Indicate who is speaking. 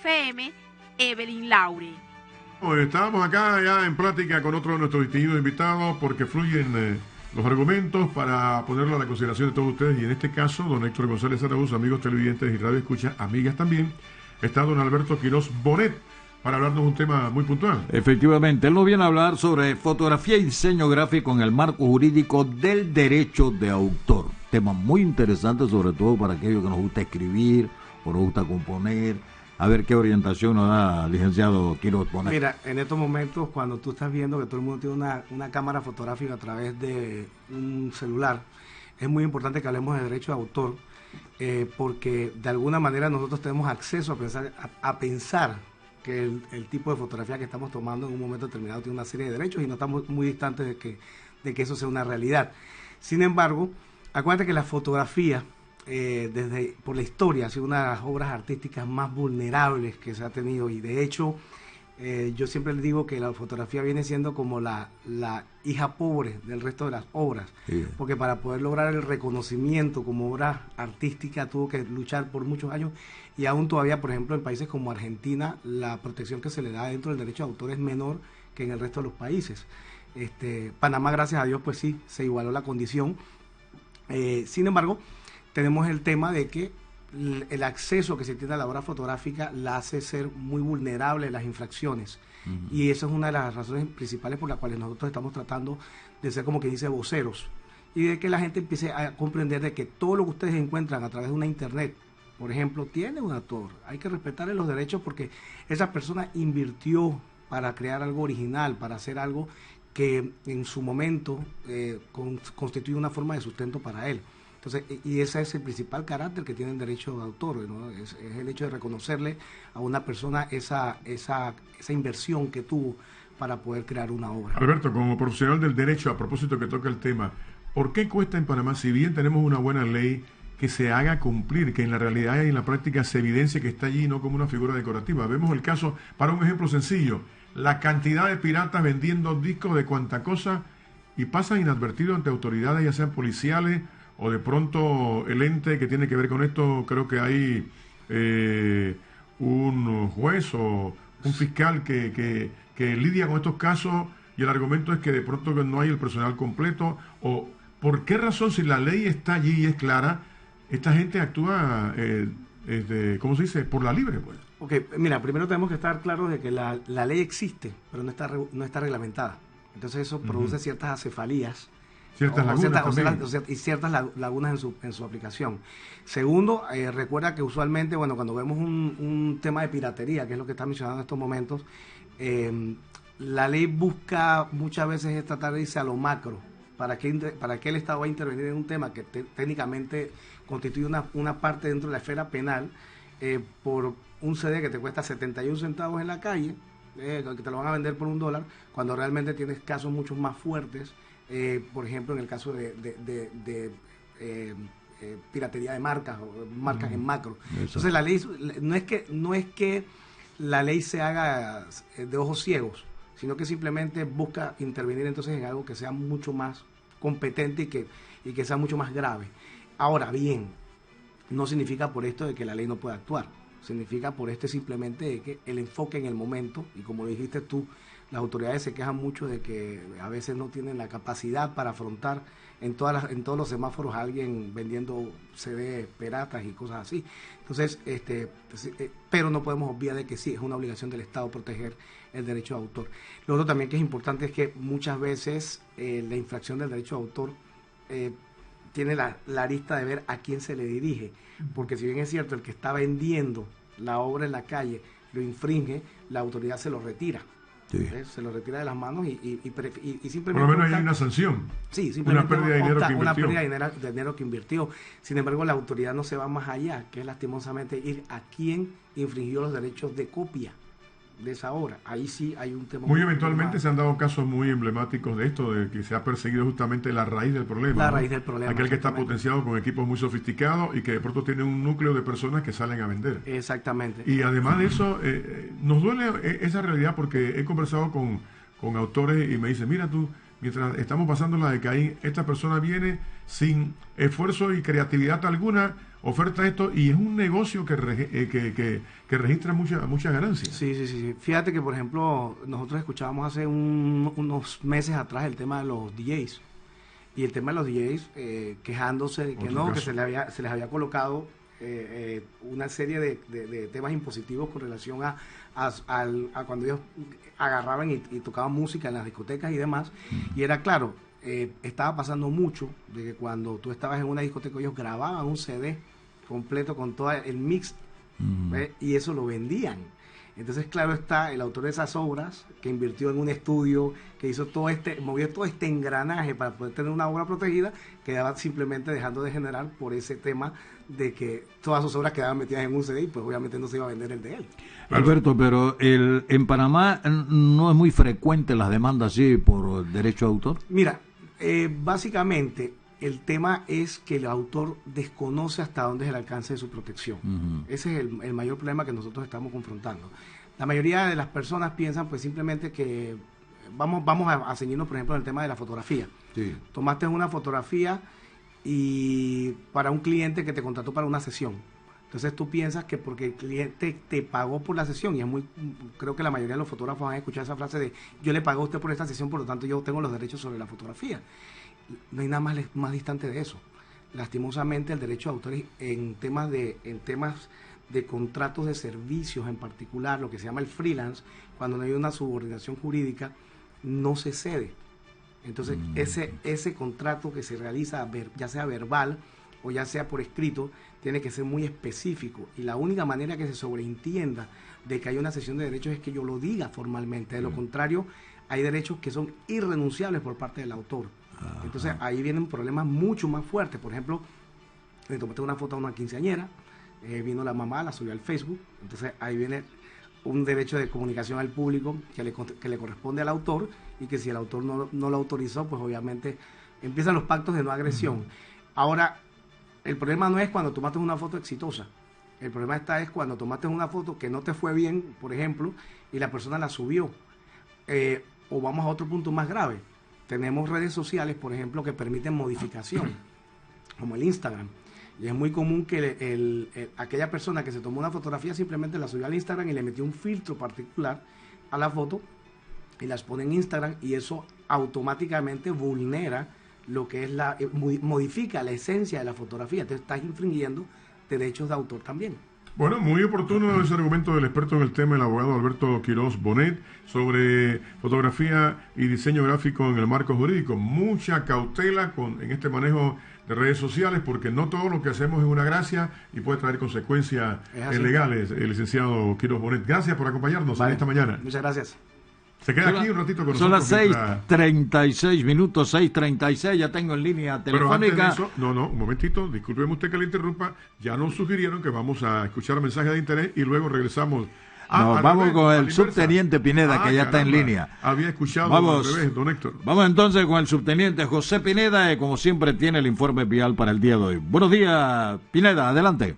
Speaker 1: FM, Evelyn Laure.
Speaker 2: Estábamos acá ya en plática con otro de nuestros distinguidos invitados porque fluyen los argumentos para ponerlo a la consideración de todos ustedes, y en este caso don Héctor González Araúz, amigos televidentes y radio escucha, amigas también, está don Alberto Quiroz Bonet para hablarnos de un tema muy puntual.
Speaker 3: Efectivamente, él nos viene a hablar sobre fotografía y diseño gráfico en el marco jurídico del derecho de autor. Tema muy interesante, sobre todo para aquellos que nos gusta escribir o nos gusta componer. A ver qué orientación nos da el licenciado Quiroz Bonet.
Speaker 4: Mira, en estos momentos, cuando tú estás viendo que todo el mundo tiene una cámara fotográfica a través de un celular, es muy importante que hablemos de derecho de autor, porque de alguna manera nosotros tenemos acceso a pensar que el tipo de fotografía que estamos tomando en un momento determinado tiene una serie de derechos y no estamos muy distantes de que eso sea una realidad. Sin embargo, acuérdate que la fotografía, por la historia, ha sido una de las obras artísticas más vulnerables que se ha tenido, y de hecho yo siempre les digo que la fotografía viene siendo como la hija pobre del resto de las obras, sí. Porque para poder lograr el reconocimiento como obra artística tuvo que luchar por muchos años, y aún todavía, por ejemplo, en países como Argentina, la protección que se le da dentro del derecho de autor es menor que en el resto de los países. Panamá, gracias a Dios, pues sí, se igualó la condición. Sin embargo, tenemos el tema de que el acceso que se tiene a la obra fotográfica la hace ser muy vulnerable a las infracciones. Uh-huh. Y esa es una de las razones principales por las cuales nosotros estamos tratando de ser, como que dice, voceros, y de que la gente empiece a comprender de que todo lo que ustedes encuentran a través de una internet, por ejemplo, tiene un autor. Hay que respetarle los derechos porque esa persona invirtió para crear algo original, para hacer algo que en su momento constituye una forma de sustento para él. Entonces, y ese es el principal carácter que tiene el derecho de autor, ¿no? Es el hecho de reconocerle a una persona esa inversión que tuvo para poder crear una obra.
Speaker 2: Alberto, como profesional del derecho, a propósito que toca el tema, ¿por qué cuesta en Panamá, si bien tenemos una buena ley, que se haga cumplir, que en la realidad y en la práctica se evidencie que está allí, no como una figura decorativa? Vemos el caso, para un ejemplo sencillo, la cantidad de piratas vendiendo discos de cuanta cosa y pasan inadvertidos ante autoridades, ya sean policiales o de pronto el ente que tiene que ver con esto. Creo que hay un juez o un fiscal que lidia con estos casos, y el argumento es que de pronto no hay el personal completo. O ¿por qué razón, si la ley está allí y es clara, esta gente actúa, ¿cómo se dice?, por la libre, pues?
Speaker 4: Okay, mira, primero tenemos que estar claros de que la ley existe, pero no está reglamentada. Entonces eso produce ciertas acefalías,
Speaker 2: ciertas lagunas
Speaker 4: y ciertas lagunas en su aplicación. Segundo, recuerda que usualmente, cuando vemos un tema de piratería, que es lo que está mencionando en estos momentos, la ley busca muchas veces tratar de irse a lo macro. ¿Para qué el Estado va a intervenir en un tema que técnicamente constituye una parte dentro de la esfera penal por un CD que te cuesta 71 centavos en la calle, que te lo van a vender por $1, cuando realmente tienes casos mucho más fuertes, por ejemplo, en el caso de piratería de marcas o marcas en macro? Eso. Entonces la ley no es que la ley se haga de ojos ciegos, sino que simplemente busca intervenir entonces en algo que sea mucho más competente y que sea mucho más grave. Ahora bien, no significa por esto de que la ley no pueda actuar, significa por simplemente de que el enfoque en el momento, y como lo dijiste tú, las autoridades se quejan mucho de que a veces no tienen la capacidad para afrontar en todos los semáforos a alguien vendiendo CD piratas y cosas así. Entonces, pero no podemos obviar de que sí, es una obligación del Estado proteger el derecho de autor. Lo otro también que es importante es que muchas veces la infracción del derecho de autor tiene la arista de ver a quién se le dirige, porque si bien es cierto, el que está vendiendo la obra en la calle lo infringe, la autoridad se lo retira. Sí. Se lo retira de las manos y simplemente...
Speaker 2: Por lo menos hay una sanción.
Speaker 4: Sí, simplemente
Speaker 2: una pérdida de dinero que invirtió.
Speaker 4: Una pérdida de dinero que invirtió. Sin embargo, la autoridad no se va más allá, que es lastimosamente ir a quién infringió los derechos de copia de esa obra. Ahí sí hay un tema
Speaker 2: muy eventualmente. Se han dado casos muy emblemáticos de esto, de que se ha perseguido justamente la raíz del problema.
Speaker 4: La raíz del problema.
Speaker 2: Aquel que está potenciado con equipos muy sofisticados y que de pronto tiene un núcleo de personas que salen a vender.
Speaker 4: Exactamente.
Speaker 2: Y además de eso, nos duele esa realidad, porque he conversado con autores y me dicen, mira tú, mientras estamos pasando la de Caín, esta persona viene sin esfuerzo y creatividad alguna, oferta esto y es un negocio que registra muchas ganancias.
Speaker 4: Sí. Fíjate que, por ejemplo, nosotros escuchábamos hace unos meses atrás el tema de los DJs. Y el tema de los DJs quejándose de que que se les había colocado una serie de temas impositivos con relación a cuando ellos agarraban y tocaban música en las discotecas y demás. Y era claro, estaba pasando mucho de que cuando tú estabas en una discoteca ellos grababan un CD completo con todo el mix y eso lo vendían. Entonces, claro está, el autor de esas obras, que invirtió en un estudio, que hizo movió todo este engranaje para poder tener una obra protegida, quedaba simplemente dejando de generar por ese tema de que todas sus obras quedaban metidas en un CD y pues obviamente no se iba a vender el de él.
Speaker 3: Alberto, pero en Panamá no es muy frecuente las demandas así por derecho de autor.
Speaker 4: Mira, básicamente el tema es que el autor desconoce hasta dónde es el alcance de su protección. Ese es el mayor problema que nosotros estamos confrontando. La mayoría de las personas piensan pues simplemente que vamos a ceñirnos, por ejemplo, en el tema de la fotografía. Sí. Tomaste una fotografía y para un cliente que te contrató para una sesión. Entonces tú piensas que porque el cliente te pagó por la sesión, y creo que la mayoría de los fotógrafos han escuchado esa frase de yo le pago a usted por esta sesión, por lo tanto yo tengo los derechos sobre la fotografía. No hay nada más distante de eso. Lastimosamente el derecho de autor en temas de contratos de servicios en particular, lo que se llama el freelance, cuando no hay una subordinación jurídica, no se cede. Entonces ese contrato que se realiza, ya sea verbal o ya sea por escrito, tiene que ser muy específico, y la única manera que se sobreentienda de que hay una cesión de derechos es que yo lo diga formalmente. De lo contrario, hay derechos que son irrenunciables por parte del autor. Entonces ahí vienen problemas mucho más fuertes. Por ejemplo, le tomé una foto a una quinceañera, vino la mamá, la subió al Facebook, entonces ahí viene un derecho de comunicación al público que le corresponde al autor, y que si el autor no lo autorizó, pues obviamente empiezan los pactos de no agresión. Ahora, el problema no es cuando tomaste una foto exitosa, el problema es cuando tomaste una foto que no te fue bien, por ejemplo, y la persona la subió. O vamos a otro punto más grave. Tenemos redes sociales, por ejemplo, que permiten modificación, como el Instagram. Y es muy común que aquella persona que se tomó una fotografía simplemente la subió al Instagram y le metió un filtro particular a la foto y las pone en Instagram, y eso automáticamente vulnera lo que es modifica la esencia de la fotografía. Entonces estás infringiendo derechos de autor también.
Speaker 2: Bueno, muy oportuno ese argumento del experto en el tema, el abogado Alberto Quiroz Bonet, sobre fotografía y diseño gráfico en el marco jurídico. Mucha cautela en este manejo de redes sociales, porque no todo lo que hacemos es una gracia y puede traer consecuencias legales. El licenciado Quiroz Bonet, gracias por acompañarnos en esta mañana.
Speaker 4: Muchas gracias.
Speaker 2: Se queda aquí un ratito con
Speaker 3: nosotros.
Speaker 2: Son
Speaker 3: las 6:36 minutos, 6:36, ya tengo en línea telefónica.
Speaker 2: Pero antes de eso, un momentito, discúlpeme usted que le interrumpa, ya nos sugirieron que vamos a escuchar mensajes de interés y luego regresamos.
Speaker 3: Vamos con el subteniente Pineda, que ya está en línea.
Speaker 2: Había escuchado al revés, don Héctor.
Speaker 3: Vamos entonces con el subteniente José Pineda, que como siempre tiene el informe vial para el día de hoy. Buenos días, Pineda, adelante.